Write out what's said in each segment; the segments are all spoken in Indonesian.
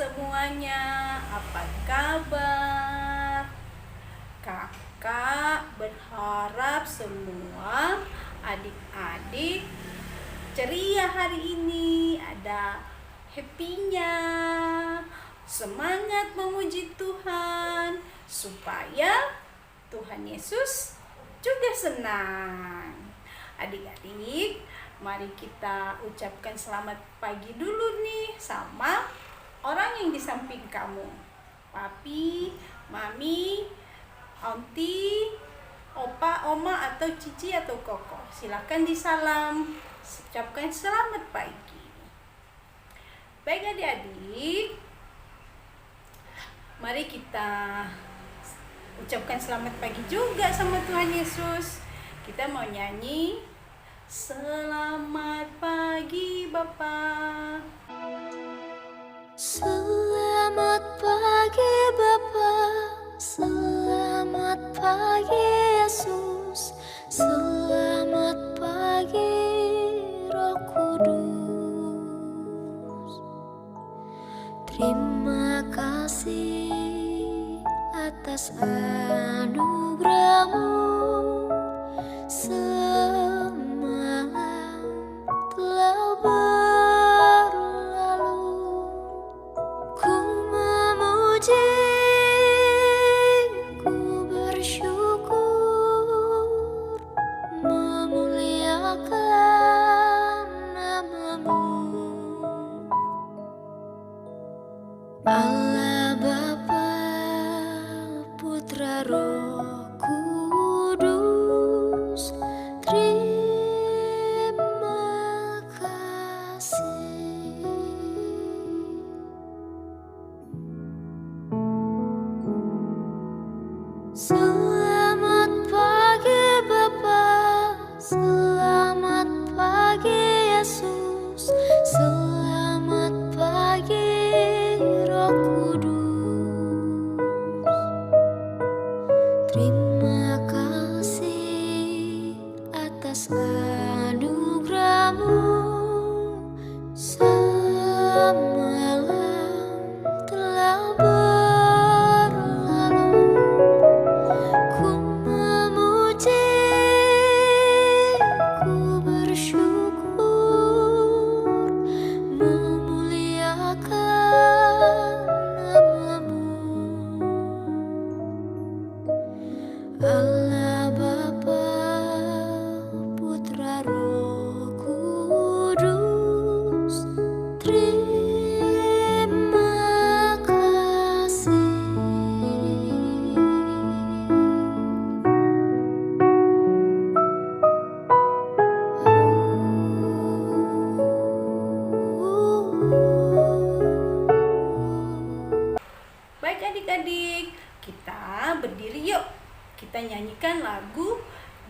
semuanya, apa kabar? Kakak berharap semua adik-adik ceria hari ini, ada happy-nya, semangat memuji Tuhan, supaya Tuhan Yesus juga senang. Adik-adik, mari kita ucapkan selamat pagi dulu nih sama orang yang di samping kamu. Papi, mami, auntie, opa, oma, atau cici, atau koko. Silakan disalam. Ucapkan selamat pagi. Baik adik-adik, mari kita ucapkan selamat pagi juga sama Tuhan Yesus. Kita mau nyanyi Selamat pagi Bapa. Selamat pagi Bapa, selamat pagi Yesus, selamat pagi Roh Kudus. Terima kasih atas anugerah-Mu, semalam telah berlalu. Ku memuji, ku bersyukur, memuliakan nama-Mu. Allah Bapa, Putra, Roh Kudus, terima kasih. Selamat pagi Bapa, selamat pagi Yesus, selamat pagi Roh Kudus. Terima kasih atas anugerah-Mu, semalam telah berlalu. Ku memuji, ku bersyukur, memuliakan nama-Mu. Allah Bapa, Putra, Roh Kudus, terima kasih. Baik adik-adik, kita berdiri yuk. Kita nyanyikan lagu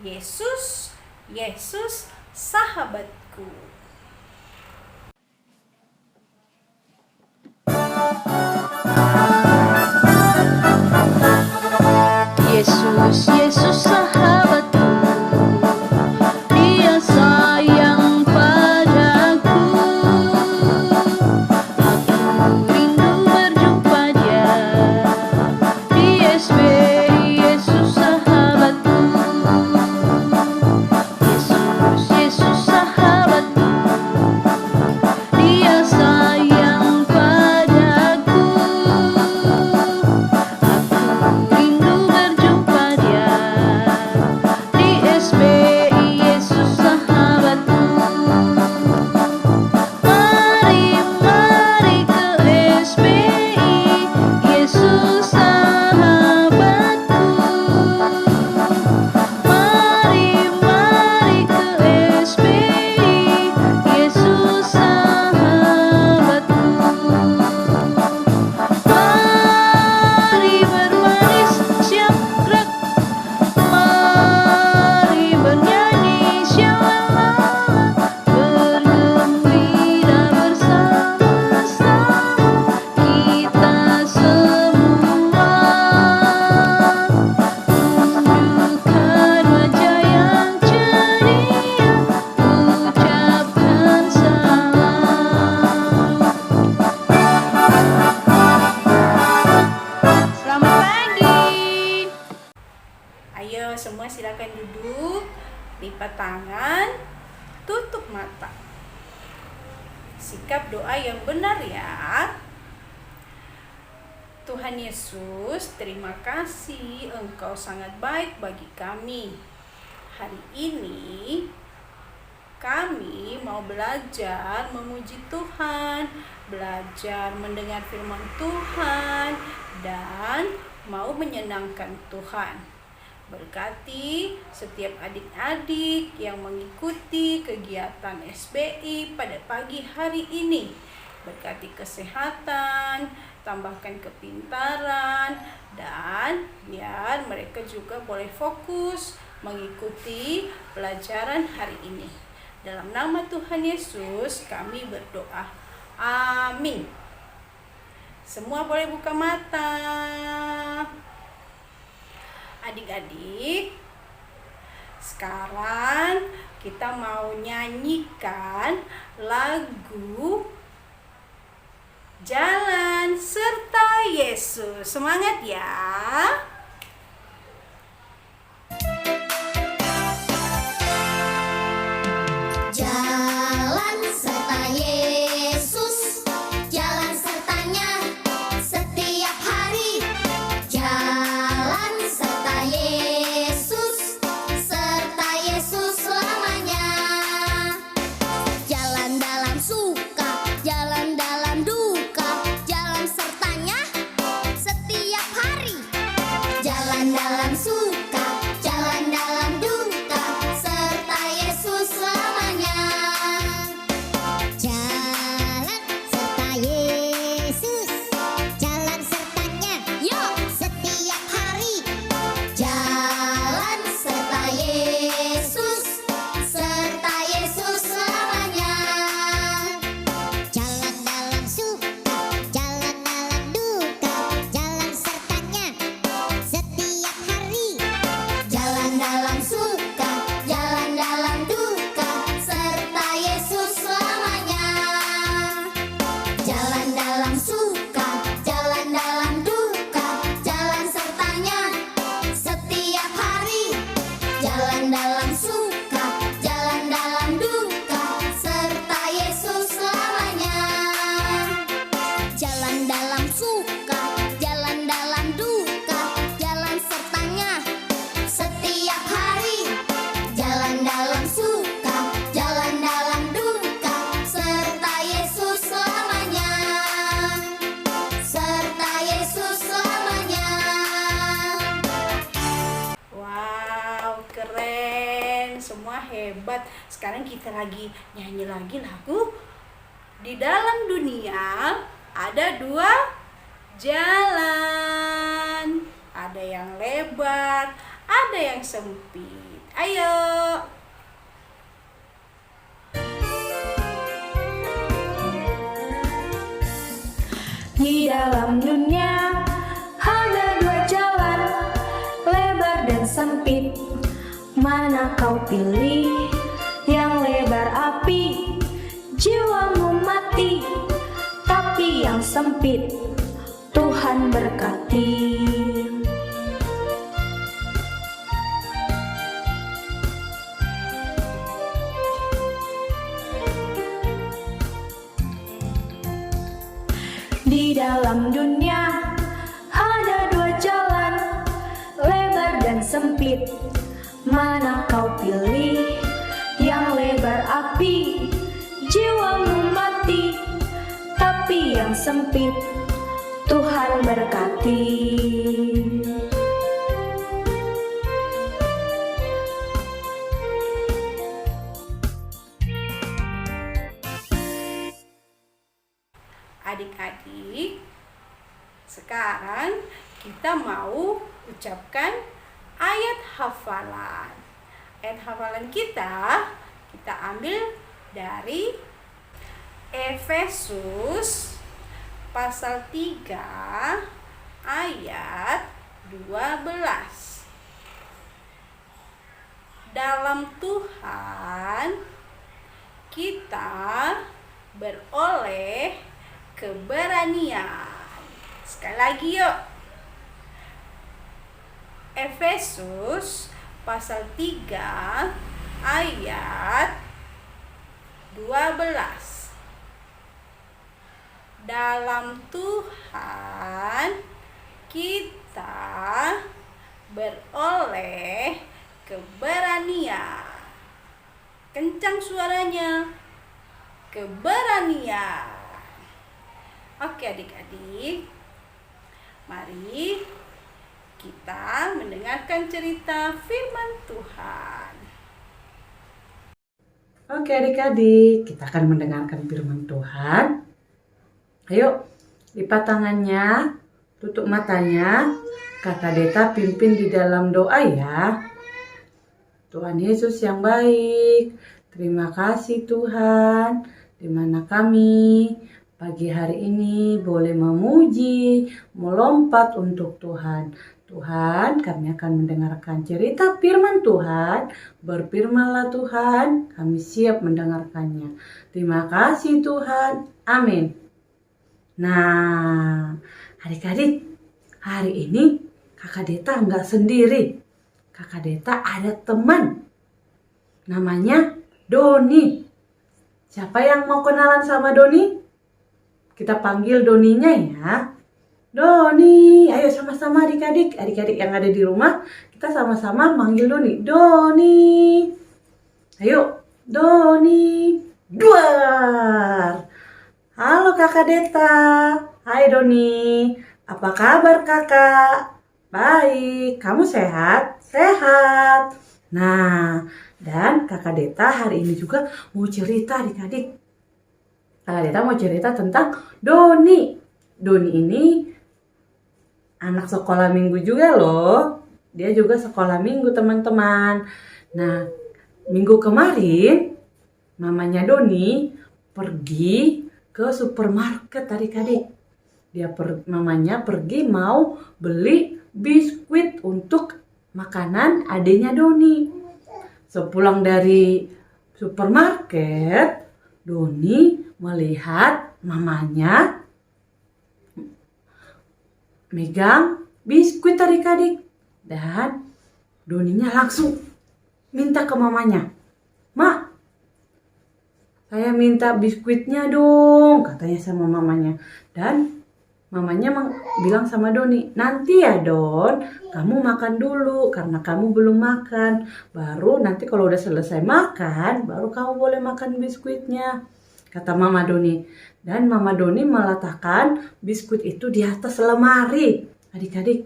Yesus, Yesus sahabatku. Yesus, Yesus sahabatku, Dia sayang padaku. Aku rindu berjumpa Dia di SBI. Yesus sahabatku, Yesus, Yesus sahabatku. tangan, tutup mata. Sikap doa yang benar ya. Tuhan Yesus, terima kasih Engkau sangat baik bagi kami. Hari ini kami mau belajar memuji Tuhan, belajar mendengar firman Tuhan, dan mau menyenangkan Tuhan. Berkati setiap adik-adik yang mengikuti kegiatan SBI pada pagi hari ini. Berkati kesehatan, tambahkan kepintaran, dan biar mereka juga boleh fokus mengikuti pelajaran hari ini. Dalam nama Tuhan Yesus kami berdoa. Amin. Semua boleh buka mata. Adik-adik, sekarang kita mau nyanyikan lagu Jalan Serta Yesus. Semangat ya. Jalan serta Yesus, jalan sertanya setiap hari. Jalan serta Yesus selamanya. Jalan dalam suka, jalan dalam duka, jalan sertanya setiap hari. Jalan dalam suka, jalan dalam duka, serta Yesus selamanya. Jalan serta Yesus, jalan sertanya, yuk setiap hari. Jalan serta Yesus selamanya. Jalan dalam suka, jalan dalam duka, jalan sertanya setiap hari. Jalan dalam suka, jalan dalam duka, serta Yesus selamanya. Jalan dalam suka, jalan dalam duka, jalan sertanya setiap hari. Jalan dalam suka, jalan dalam duka, serta Yesus selamanya. Jalan dalam suka, jalan dalam duka, jalan sertanya setiap hari. Jalan dalam suka, jalan dalam duka, serta Yesus selamanya. Serta Yesus selamanya. Wow, keren. Semua hebat. Sekarang kita lagi nyanyi lagi lagu Di Dalam Dunia Ada Dua Jalan. Ada yang lebar, ada yang sempit. Ayo. Di dalam dunia ada dua jalan, lebar dan sempit. Mana kau pilih? Yang lebar api, jiwamu mati. Tapi yang sempit, Tuhan berkati. Di dalam dunia ada dua jalan, lebar dan sempit. Mana kau pilih? Yang lebar api, jiwamu mati. Tapi yang sempit, Tuhan berkati. Adik-adik, sekarang kita mau ucapkan ayat hafalan. Ayat hafalan kita ambil dari Efesus pasal 3 ayat 12. Dalam Tuhan kita beroleh keberanian. Sekali lagi yuk. Efesus pasal 3 ayat 12. Dalam Tuhan kita beroleh keberanian. Kencang suaranya. Keberanian. Oke adik-adik, mari kita mendengarkan cerita firman Tuhan. Oke adik-adik, kita akan mendengarkan firman Tuhan. Ayo, lipat tangannya, tutup matanya. Kakak Deta pimpin di dalam doa ya. Tuhan Yesus yang baik, terima kasih Tuhan, di mana kami pagi hari ini boleh memuji, melompat untuk Tuhan. Tuhan, kami akan mendengarkan cerita firman Tuhan. Berfirmanlah Tuhan, kami siap mendengarkannya. Terima kasih Tuhan. Amin. Nah, adik-adik, hari ini Kakak Deta nggak sendiri. Kakak Deta ada teman. Namanya Doni. Siapa yang mau kenalan sama Doni? Kita panggil Doninya ya. Doni, ayo sama-sama adik-adik. Adik-adik yang ada di rumah, kita sama-sama manggil Doni. Doni. Ayo, Doni. Duar. Halo Kakak Deta. Hai Doni. Apa kabar Kakak? Baik. Kamu sehat? Sehat. Nah, dan Kakak Deta hari ini juga mau cerita adik-adik. Kakak Deta mau cerita tentang Doni. Doni ini anak sekolah minggu juga loh. Dia juga sekolah minggu teman-teman. Nah, minggu kemarin mamanya Doni pergi ke supermarket adik-adik. Mamanya pergi mau beli biskuit untuk makanan adiknya Doni. Sepulang dari supermarket, Doni melihat mamanya megang biskuit adik-adik. Dan Doninya langsung minta ke mamanya. "Mak, saya minta biskuitnya dong," katanya sama mamanya. Dan mamanya bilang sama Doni, "Nanti ya Don, kamu makan dulu karena kamu belum makan. Baru nanti kalau udah selesai makan, baru kamu boleh makan biskuitnya," kata Mama Doni. Dan Mama Doni meletakkan biskuit itu di atas lemari. Adik-adik,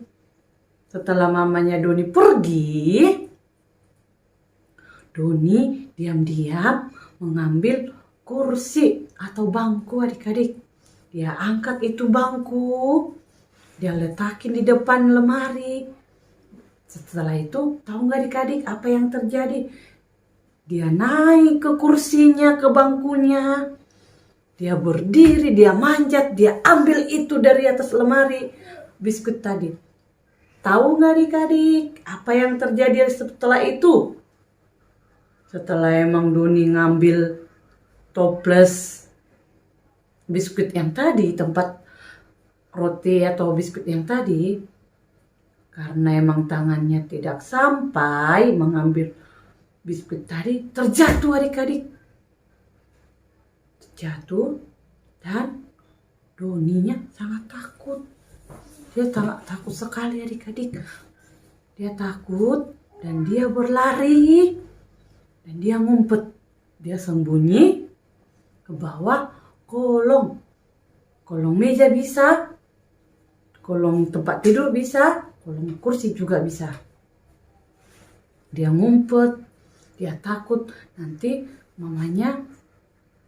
setelah mamanya Doni pergi, Doni diam-diam mengambil kursi atau bangku adik-adik. Dia angkat itu bangku, dia letakin di depan lemari. Setelah itu, tahu nggak adik-adik apa yang terjadi? Dia naik ke kursinya, ke bangkunya. Dia berdiri, dia manjat, dia ambil itu dari atas lemari, biskuit tadi. Tahu nggak adik-adik apa yang terjadi setelah itu? Setelah emang Doni ngambil toples biskuit yang tadi, tempat roti atau biskuit yang tadi, karena emang tangannya tidak sampai mengambil biskuit tadi, terjatuh adik-adik. Terjatuh dan Doninya sangat takut. Dia sangat takut sekali adik-adik. Dia takut dan dia berlari. Dan dia ngumpet, dia sembunyi ke bawah kolong. Kolong meja bisa, kolong tempat tidur bisa, kolong kursi juga bisa. Dia ngumpet, dia takut nanti mamanya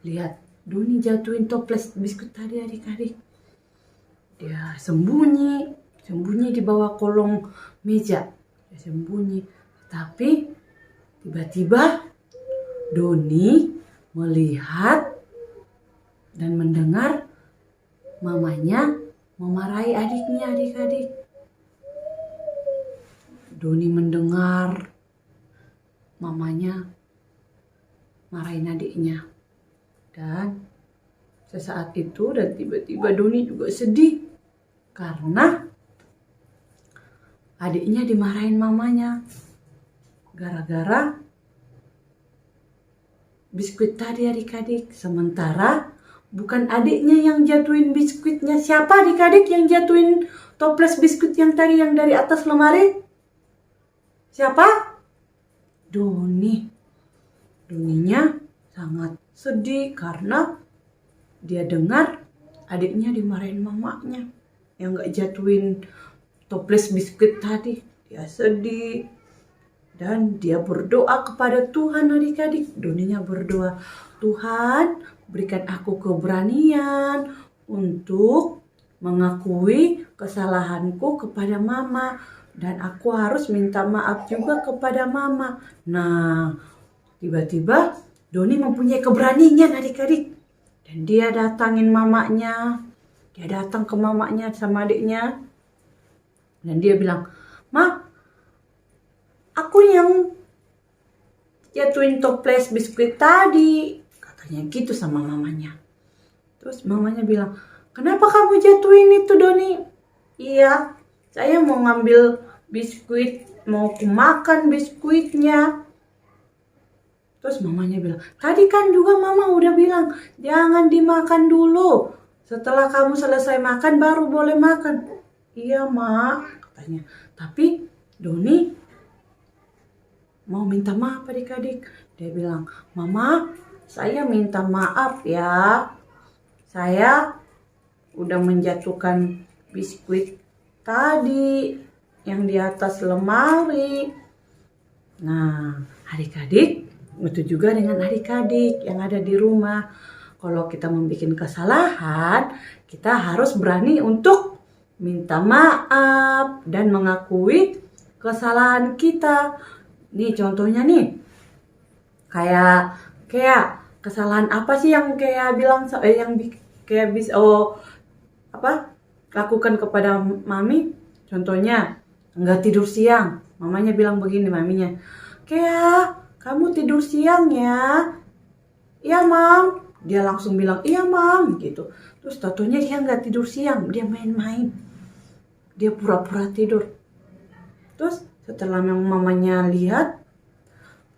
lihat Doni jatuhin toples biskuit tadi adik-adik. Dia sembunyi di bawah kolong meja. Dia sembunyi, tapi tiba-tiba Doni melihat dan mendengar mamanya memarahi adiknya adik-adik. Doni mendengar mamanya marahin adiknya. Dan sesaat itu dan tiba-tiba Doni juga sedih karena adiknya dimarahin mamanya. Gara-gara biskuit tadi adik-adik. Sementara bukan adiknya yang jatuhin biskuitnya. Siapa adik-adik yang jatuhin toples biskuit yang tadi yang dari atas lemari? Siapa? Doni. Doninya sangat sedih karena dia dengar adiknya dimarahin mamanya yang gak jatuhin toples biskuit tadi. Dia sedih dan dia berdoa kepada Tuhan adik-adik. Doninya berdoa, Tuhan berikan aku keberanian untuk mengakui kesalahanku kepada mama. Dan aku harus minta maaf juga kepada mama. Nah, tiba-tiba Doni mempunyai keberanian adik-adik. Dan dia datangin mamanya. Dia datang ke mamanya sama adiknya. Dan dia bilang, Ma, aku yang jatuhin toples biskuit tadi. Katanya gitu sama mamanya. Terus mamanya bilang, kenapa kamu jatuhin itu Doni? Iya, saya mau ngambil biskuit, mau makan biskuitnya. Terus mamanya bilang, tadi kan juga mama udah bilang, jangan dimakan dulu. Setelah kamu selesai makan, baru boleh makan. Iya, Mak, katanya. Tapi Doni mau minta maaf adik-adik. Dia bilang, Mama, saya minta maaf ya. Saya udah menjatuhkan biskuit tadi yang di atas lemari. Nah, adik-adik, itu juga dengan adik-adik yang ada di rumah. Kalau kita membuat kesalahan, kita harus berani untuk minta maaf dan mengakui kesalahan kita. Nih contohnya nih, kayak kesalahan apa sih yang kayak bilang yang kayak bisa lakukan kepada mami? Contohnya nggak tidur siang. Mamanya bilang begini, maminya, kayak kamu tidur siang ya? Iya, Mam. Dia langsung bilang, iya, Mam, gitu. Terus tatonya dia nggak tidur siang, dia main-main. Dia pura-pura tidur. Terus setelah mamanya lihat,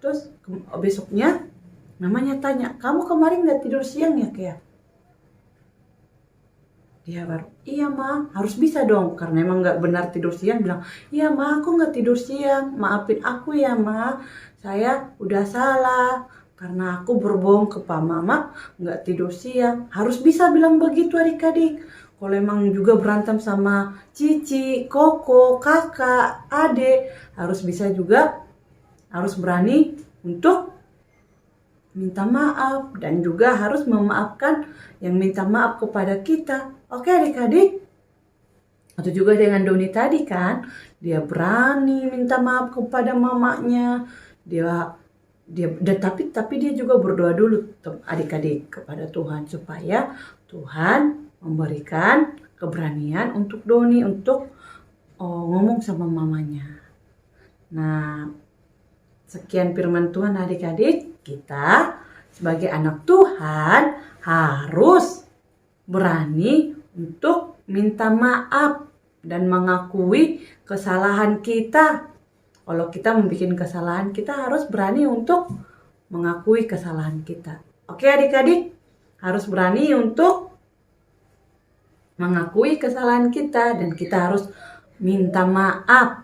terus besoknya mamanya tanya, kamu kemarin nggak tidur siang ya, kayak? Dia baru, iya Ma, harus bisa dong, karena emang nggak benar tidur siang, bilang, iya Ma, aku nggak tidur siang, maafin aku ya Ma, saya udah salah, karena aku berbohong ke Pak Mama, nggak tidur siang. Harus bisa bilang begitu adik-adik. Kalau emang juga berantem sama Cici, Koko, kakak, adik, harus bisa juga, harus berani untuk minta maaf dan juga harus memaafkan yang minta maaf kepada kita. Oke adik-adik? Atau juga dengan Doni tadi kan, dia berani minta maaf kepada mamanya. Tapi dia juga berdoa dulu adik-adik kepada Tuhan supaya Tuhan memberikan keberanian untuk Doni untuk ngomong sama mamanya. Nah, sekian firman Tuhan adik-adik. Kita sebagai anak Tuhan harus berani untuk minta maaf dan mengakui kesalahan kita. Kalau kita membuat kesalahan, kita harus berani untuk mengakui kesalahan kita. Oke adik-adik, harus berani untuk mengakui kesalahan kita dan kita harus minta maaf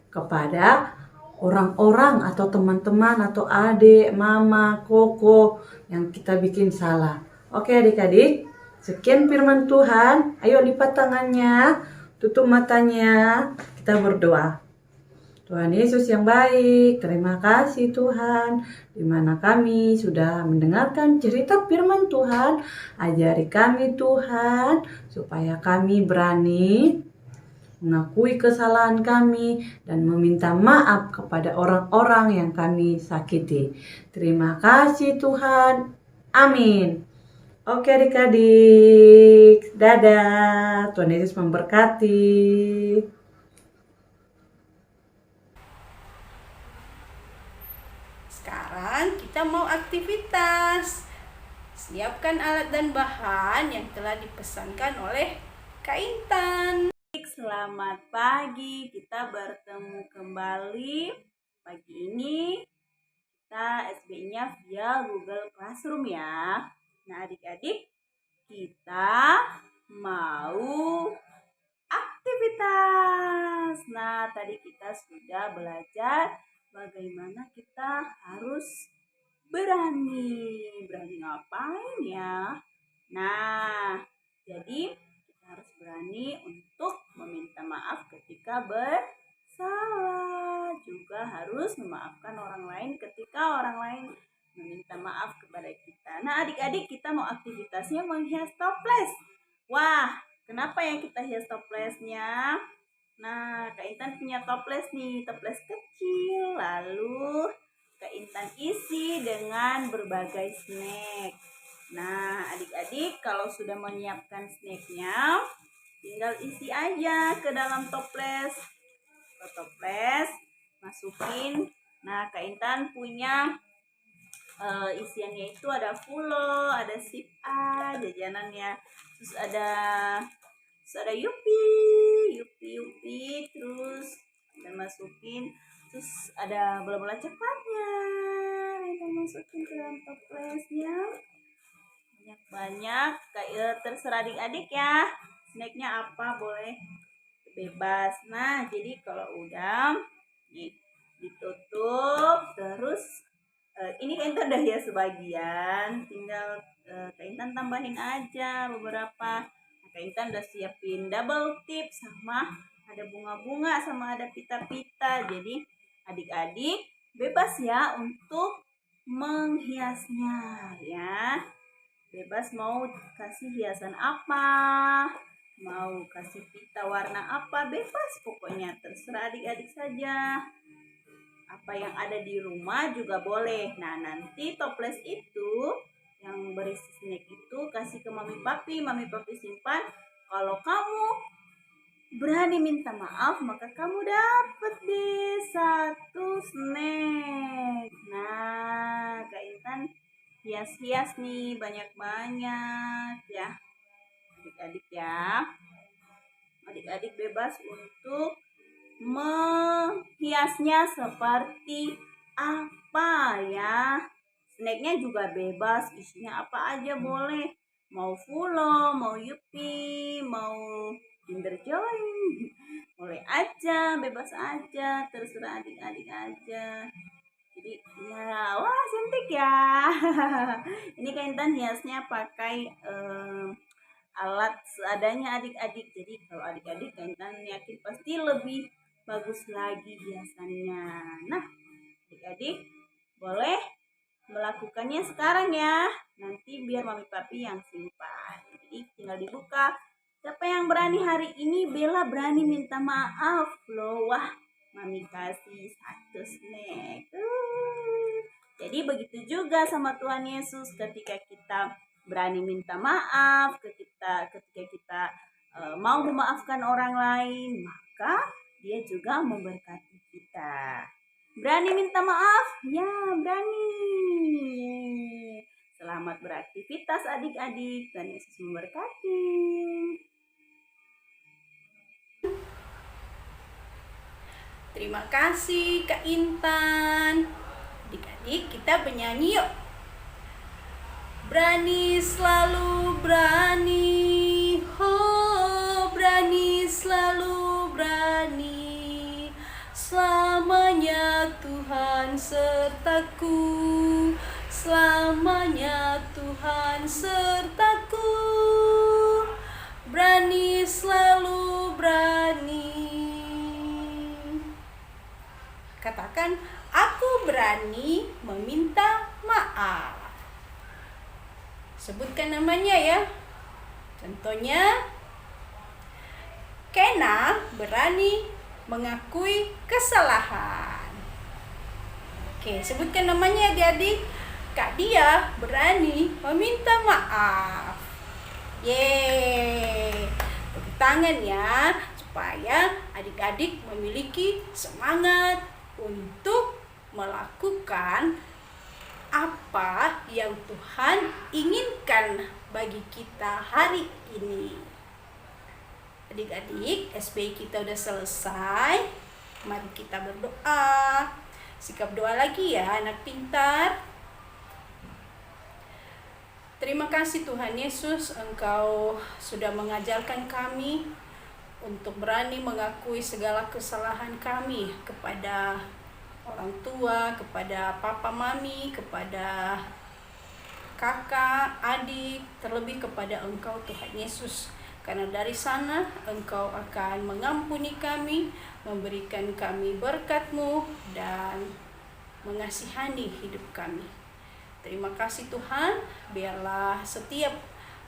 kepada orang-orang atau teman-teman atau adik, mama, koko yang kita bikin salah. Oke adik-adik, sekian firman Tuhan. Ayo lipat tangannya, tutup matanya, kita berdoa. Tuhan Yesus yang baik, terima kasih Tuhan, di mana kami sudah mendengarkan cerita firman Tuhan. Ajari kami Tuhan, supaya kami berani mengakui kesalahan kami dan meminta maaf kepada orang-orang yang kami sakiti. Terima kasih Tuhan. Amin. Oke adik-adik, dadah. Tuhan Yesus memberkati. Sekarang kita mau aktivitas. Siapkan alat dan bahan yang telah dipesankan oleh Kak Intan. Selamat pagi, kita bertemu kembali. Pagi ini kita SBI-nya via Google Classroom ya. Nah, adik-adik, kita mau aktivitas. Nah, tadi kita sudah belajar bagaimana kita harus berani. Berani ngapain ya? Nah, jadi kita harus berani untuk meminta maaf ketika bersalah. Juga harus memaafkan orang lain ketika orang lain meminta maaf kepada kita. Nah, adik-adik, kita mau aktivitasnya menghias toples. Wah, kenapa ya kita hias toplesnya? Nah, Kak Intan punya toples nih, toples kecil. Lalu Kak Intan isi dengan berbagai snack. Nah, adik-adik kalau sudah menyiapkan snacknya, tinggal isi aja ke dalam toples. Ke toples, masukin. Nah, Kak Intan punya isiannya itu ada Fulo, ada Sip A, jajanannya. Terus ada Yupi, terus kita masukin. Terus ada bola-bola coklatnya. Kita masukin ke dalam toplesnya. Banyak-banyak, terserah adik-adik ya. Snacknya apa boleh bebas. Nah, jadi kalau udah nih ditutup, terus ini kan udah ya sebagian, tinggal Kak Intan tambahin aja beberapa. Kak Intan udah siapin double tip, sama ada bunga-bunga, sama ada pita-pita. Jadi adik-adik bebas ya untuk menghiasnya ya. Bebas mau kasih hiasan apa, mau kasih pita warna apa, bebas pokoknya, terserah adik-adik saja. Apa yang ada di rumah juga boleh. Nah, nanti toples itu yang berisi snack itu kasih ke mami papi simpan. Kalau kamu berani minta maaf, maka kamu dapat deh 1 snack. Nah, Kak Intan hias-hias nih banyak-banyak ya. Adik-adik ya. Adik-adik bebas untuk menghiasnya seperti apa ya. Snacknya juga bebas, isinya apa aja boleh. Mau Fulo, mau Yupi, mau Kinder Joy, boleh aja, bebas aja, terserah adik-adik aja. Jadi ya, wah cantik ya. Ini Kak Intan hiasnya pakai alat seadanya adik-adik. Jadi kalau adik-adik Kak Intan yakin pasti lebih bagus lagi hiasannya. Nah, adik-adik boleh melakukannya sekarang ya. Nanti biar mami papi yang simpan. Jadi tinggal dibuka. Siapa yang berani hari ini? Bella berani minta maaf loh. Wah, mami kasih 1 snack. Jadi begitu juga sama Tuhan Yesus, ketika kita berani minta maaf, ketika kita mau memaafkan orang lain, maka Dia juga memberkati kita. Berani minta maaf? Ya, berani. Selamat beraktivitas adik-adik. Tuhan Yesus memberkati. Terima kasih Kak Intan. Adik-adik, kita bernyanyi yuk. Berani selalu berani, oh berani selalu berani. Selamanya Tuhan sertaku, selamanya Tuhan sertaku. Berani selalu berani. Katakan, aku berani meminta maaf. Sebutkan namanya ya. Contohnya, Kena berani mengakui kesalahan. Oke, sebutkan namanya adik-adik. Kak Dia berani meminta maaf. Yeay. Tepuk tangan ya, supaya adik-adik memiliki semangat untuk melakukan apa yang Tuhan inginkan bagi kita hari ini. Adik-adik, SBI kita udah selesai. Mari kita berdoa. Sikap doa lagi ya anak pintar. Terima kasih Tuhan Yesus, Engkau sudah mengajarkan kami untuk berani mengakui segala kesalahan kami kepada orang tua, kepada papa mami, kepada kakak, adik, terlebih kepada Engkau Tuhan Yesus. Karena dari sana Engkau akan mengampuni kami, memberikan kami berkat-Mu, dan mengasihani hidup kami. Terima kasih Tuhan, biarlah setiap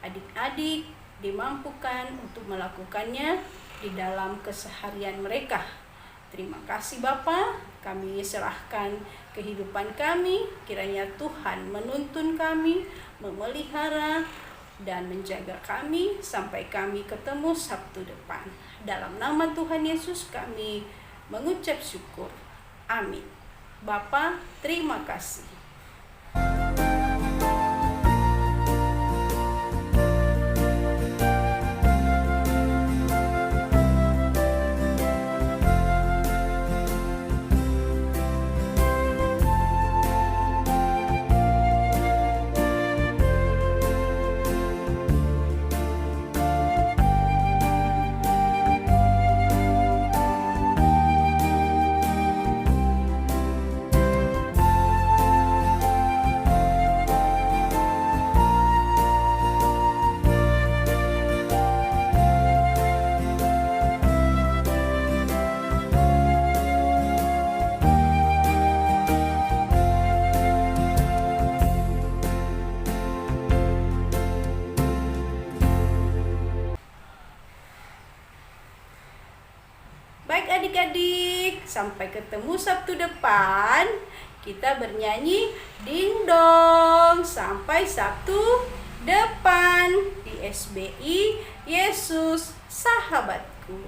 adik-adik dimampukan untuk melakukannya di dalam keseharian mereka. Terima kasih Bapa, kami serahkan kehidupan kami, kiranya Tuhan menuntun kami, memelihara, dan menjaga kami sampai kami ketemu Sabtu depan. Dalam nama Tuhan Yesus kami mengucap syukur. Amin. Bapa, terima kasih. Baik adik-adik, sampai ketemu Sabtu depan. Kita bernyanyi ding dong sampai Sabtu depan di SBI Yesus Sahabatku.